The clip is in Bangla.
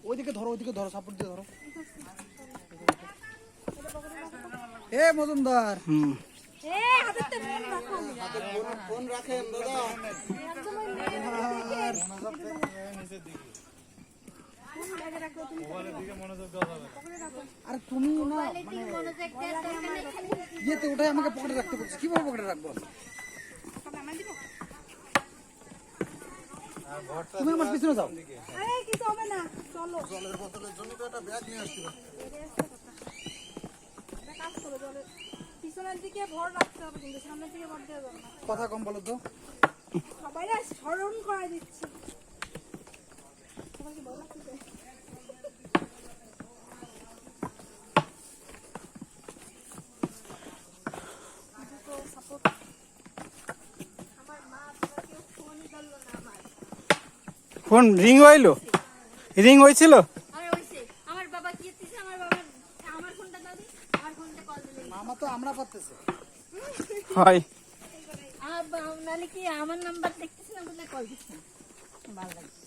ওইদিকে ধরো সাপোর্ট দিয়ে ধরো। এ মজুমদার ফোন রাখেন দাদা। আরে তুমি না ইয়েতে ওটাই আমাকে পকেটে রাখতে বলছি, কিভাবে পকেটে রাখবো? তুমি আমার পিছনে যাও। কিছু হবে না, চলো। জলের বোতলের জন্য তো একটা ব্যাগ নিয়ে আসছিল। পিছনের দিকে ভর রাখতে হবে, কিন্তু সামনের দিকে ভর দেওয়া যাবে না। কথা কম বলো তো। সবাই স্মরণ করাই দিচ্ছি। সবাইকে বলা কি যায়? ফোন রিং হইলো, রিং হয়েছিল। মামা তো আমরা পারতেছে হয় নালে কি আমার নাম্বার দেখতেছিলাম, কল দিচ্ছি ভালো লাগে।